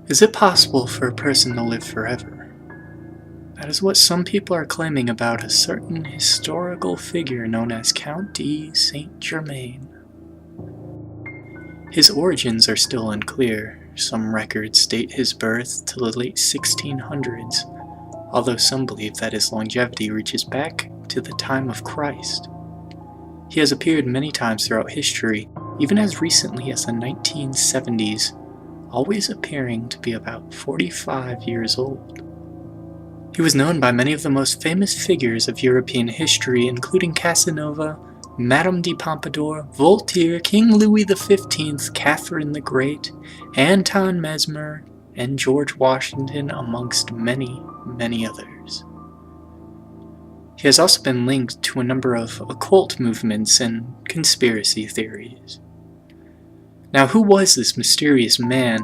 Is it possible for a person to live forever? That is what some people are claiming about a certain historical figure known as Count de Saint-Germain. His origins are still unclear. Some records date his birth to the late 1600s, although some believe that his longevity reaches back to the time of Christ. He has appeared many times throughout history, even as recently as the 1970s, always appearing to be about 45 years old. He was known by many of the most famous figures of European history, including Casanova, Madame de Pompadour, Voltaire, King Louis XV, Catherine the Great, Anton Mesmer, and George Washington, amongst many, many others. He has also been linked to a number of occult movements and conspiracy theories. Now, who was this mysterious man,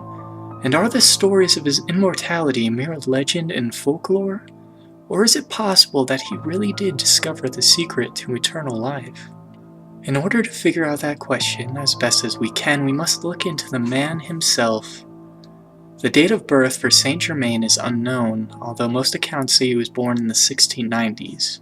and are the stories of his immortality mere legend and folklore? Or is it possible that he really did discover the secret to eternal life? In order to figure out that question as best as we can, we must look into the man himself. The date of birth for Saint Germain is unknown, although most accounts say he was born in the 1690s.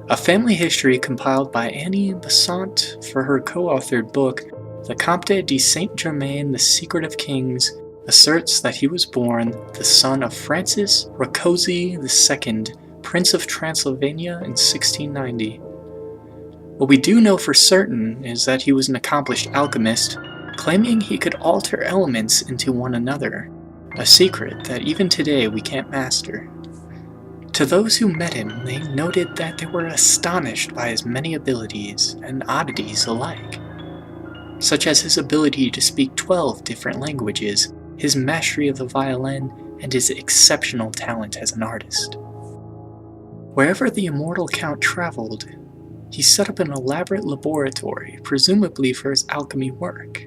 A family history compiled by Annie Besant for her co-authored book, The Comte de Saint-Germain, The Secret of Kings, asserts that he was born the son of Francis Rákóczi II, Prince of Transylvania in 1690. What we do know for certain is that he was an accomplished alchemist, claiming he could alter elements into one another, a secret that even today we can't master. To those who met him, they noted that they were astonished by his many abilities and oddities alike, such as his ability to speak 12 different languages, his mastery of the violin, and his exceptional talent as an artist. Wherever the immortal Count traveled, he set up an elaborate laboratory, presumably for his alchemy work.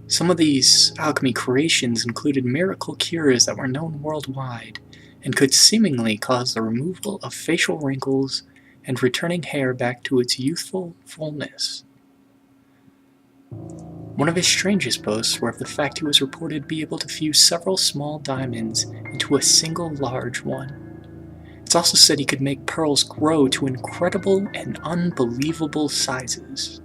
Some of these alchemy creations included miracle cures that were known worldwide, and could seemingly cause the removal of facial wrinkles and returning hair back to its youthful fullness. One of his strangest boasts were of the fact he was reported to be able to fuse several small diamonds into a single large one. It's also said he could make pearls grow to incredible and unbelievable sizes.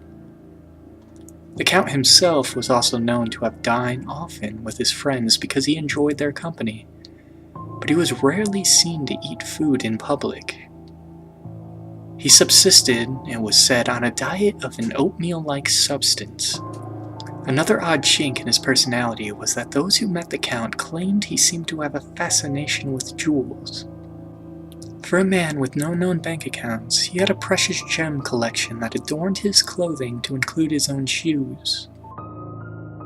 The Count himself was also known to have dined often with his friends because he enjoyed their company, but he was rarely seen to eat food in public. He subsisted, it was said, on a diet of an oatmeal-like substance. Another odd chink in his personality was that those who met the Count claimed he seemed to have a fascination with jewels. For a man with no known bank accounts, he had a precious gem collection that adorned his clothing to include his own shoes.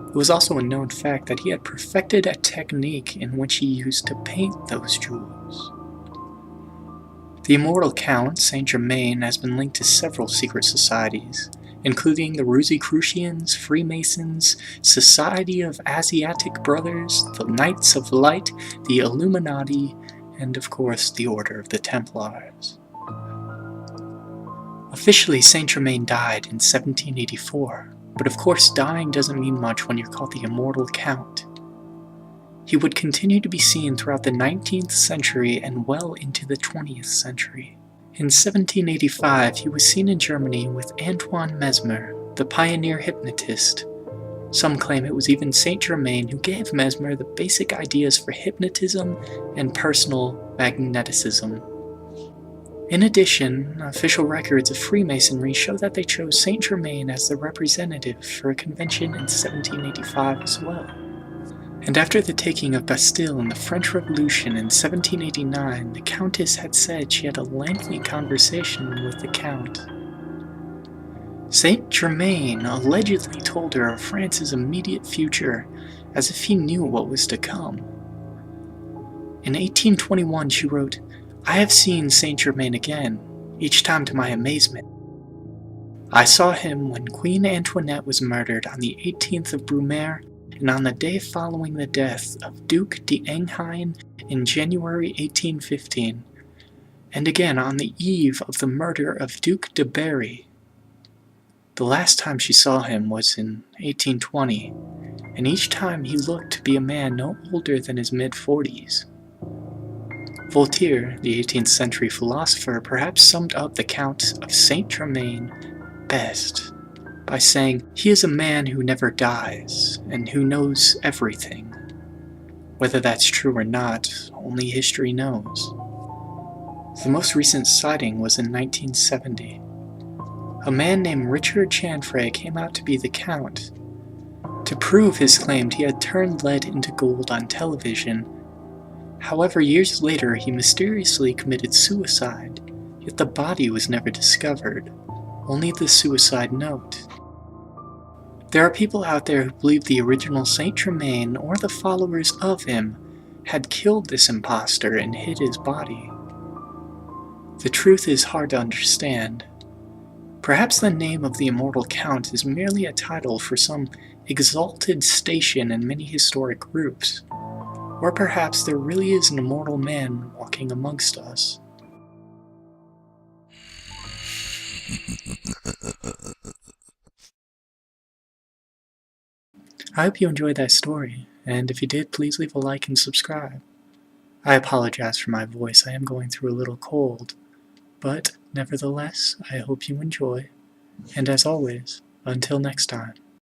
It was also a known fact that he had perfected a technique in which he used to paint those jewels. The immortal Count, Saint-Germain, has been linked to several secret societies, including the Rosicrucians, Freemasons, Society of Asiatic Brothers, the Knights of Light, the Illuminati, and of course the Order of the Templars. Officially, Saint-Germain died in 1784. But of course, dying doesn't mean much when you're called the immortal Count. He would continue to be seen throughout the 19th century and well into the 20th century. In 1785, he was seen in Germany with Antoine Mesmer, the pioneer hypnotist. Some claim it was even Saint-Germain who gave Mesmer the basic ideas for hypnotism and personal magneticism. In addition, official records of Freemasonry show that they chose Saint-Germain as the representative for a convention in 1785 as well. And after the taking of Bastille in the French Revolution in 1789, the Countess had said she had a lengthy conversation with the Count. Saint-Germain allegedly told her of France's immediate future, as if he knew what was to come. In 1821 she wrote, "I have seen Saint-Germain again, each time to my amazement. I saw him when Queen Antoinette was murdered on the 18th of Brumaire, and on the day following the death of Duke d'Enghien in January 1815. and again on the eve of the murder of Duke de Berry. The last time she saw him was in 1820, and each time he looked to be a man no older than his mid-40s. Voltaire, the 18th century philosopher, perhaps summed up the Count of Saint Germain best by saying, "He is a man who never dies, and who knows everything." Whether that's true or not, only history knows. The most recent sighting was in 1970. A man named Richard Chanfray came out to be the Count. To prove his claim, he had turned lead into gold on television. However, years later, he mysteriously committed suicide, yet the body was never discovered, only the suicide note. There are people out there who believe the original Saint Germain, or the followers of him, had killed this impostor and hid his body. The truth is hard to understand. Perhaps the name of the immortal Count is merely a title for some exalted station in many historic groups. Or perhaps there really is an immortal man walking amongst us. I hope you enjoyed that story, and if you did, please leave a like and subscribe. I apologize for my voice, I am going through a little cold, but nevertheless, I hope you enjoy, and as always, until next time.